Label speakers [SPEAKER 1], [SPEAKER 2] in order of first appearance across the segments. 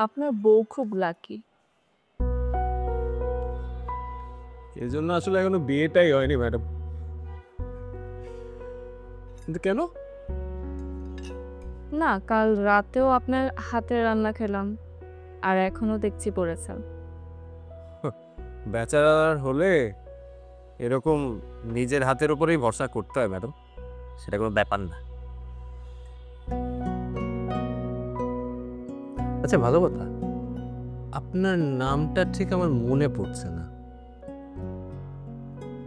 [SPEAKER 1] আপনার বউ খুব লাকি।
[SPEAKER 2] এজন্য আসলে এখনো বিয়েটাই হয়নি ম্যাডাম। কিন্তু কেন?
[SPEAKER 1] না, কাল রাতেও আপনার হাতের রান্না খেলাম, আর এখনো দেখছি পড়েছেন।
[SPEAKER 2] ব্যাচেলর হলে এরকম নিজের হাতের উপরেই ভরসা করতে হয় ম্যাডাম, সেটা কোনো ব্যাপার না। আচ্ছা, ভালো কথা, আপনার নামটা ঠিক আমার মনে পড়ছে না।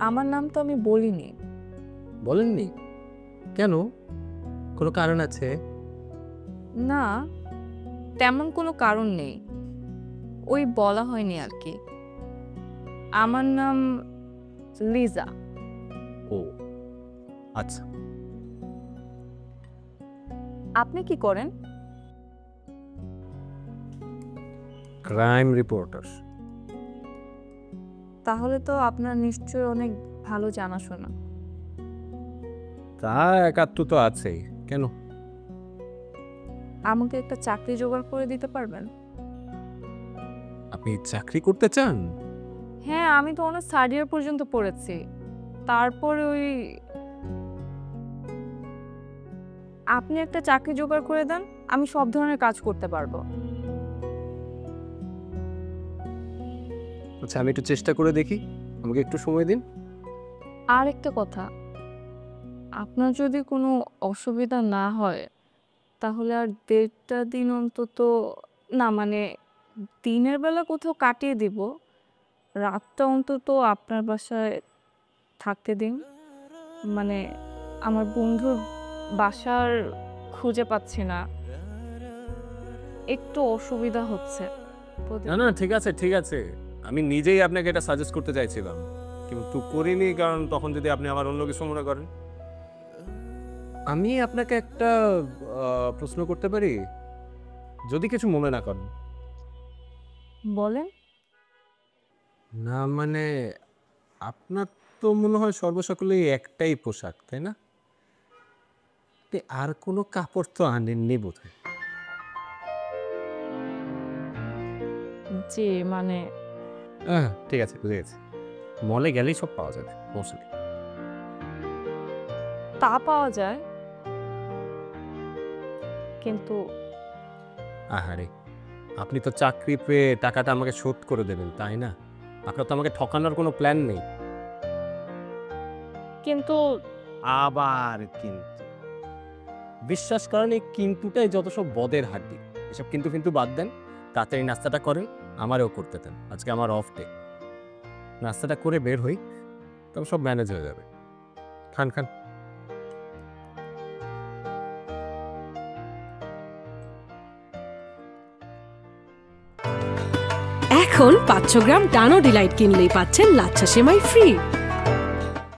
[SPEAKER 1] আমার নাম তো আমি বলিনি।
[SPEAKER 2] বলেননি কেন? কোনো কারণ আছে?
[SPEAKER 1] না, তেমন কোনো কারণ নেই, ওই বলা হয়নি আর কি। আমার নাম লিজা।
[SPEAKER 2] ও আচ্ছা।
[SPEAKER 1] আপনি কি করেন?
[SPEAKER 2] Crime reporter.
[SPEAKER 1] তাহলে তো আপনার নিশ্চয়ই অনেক ভালো জানাশোনা।
[SPEAKER 2] তা একাত্তর তো আছেই, কেন?
[SPEAKER 1] আমাকে একটা চাকরি জোগাড় করে দিতে পারবেন?
[SPEAKER 2] আপনি চাকরি করতে চান?
[SPEAKER 1] হ্যাঁ, আমি তো অনার্স থার্ড ইয়ার পর্যন্ত পড়েছি, তারপরে ওই আপনি একটা চাকরি জোগাড় করে দেন, আমি সব ধরনের কাজ করতে পারবো।
[SPEAKER 2] আচ্ছা, আমি একটু চেষ্টা করে দেখি, আমাকে একটু সময় দিন।
[SPEAKER 1] আর একটা কথা, আপনার যদি কোনো অসুবিধা না হয় তাহলে আর ১.৫টা দিন অন্তত, না মানে দিনের বেলা কোথাও কাটিয়ে দিব, রাতটা অন্তত আপনার বাসায় থাকতে দিন। মানে আমার বন্ধুর বাসার খুঁজে পাচ্ছি না, একটু অসুবিধা হচ্ছে।
[SPEAKER 2] না না, ঠিক আছে ঠিক আছে, আমি নিজেই আপনাকে এটা সাজেস্ট করতে চাইছিলাম, কিন্তু করিনি, কারণ তখন যদি আপনি আমার অন্য কিছু মনে করেন। আমি আপনাকে একটা প্রশ্ন করতে পারি, যদি কিছু মনে না করেন?
[SPEAKER 1] বলেন।
[SPEAKER 2] না মানে, আপনার তো মনে হয় সর্বসকলেই একটাই পোশাক, তাই না? আপনি আর কোনো কাপড় তো আনেননি বোধহয়।
[SPEAKER 1] জি মানে
[SPEAKER 2] ঠিক আছে, বুঝে গেছি, মলে গেলেই সব পাওয়া যাবে, সমস্যা নেই।
[SPEAKER 1] তা পাওয়া যায়, কিন্তু
[SPEAKER 2] আহারে, আপনি তো চাকরি পেয়ে টাকাটা আমাকে শোধ করে দেবেন, তাই না? আপনার তো আমাকে ঠকানোর কোনো প্ল্যান নেই।
[SPEAKER 1] কিন্তু
[SPEAKER 2] আবার কিন্তু, বিশ্বাস করেন, এই কিন্তুটাই যত সব বদের হাড্ডি। এসব কিন্তু কিন্তু বাদ দেন, তাড়াতাড়ি নাস্তাটা করেন, আমারও করতে দেন, আজকে আমার অফ ডে। নাস্তাটা করে বের হই, তবে সব ম্যানেজ হয়ে যাবে। খান খান।
[SPEAKER 3] এখন 500 গ্রাম ডানো ডিলাইট কিনলেই পাচ্ছেন লাচ্ছা সেমাই ফ্রি।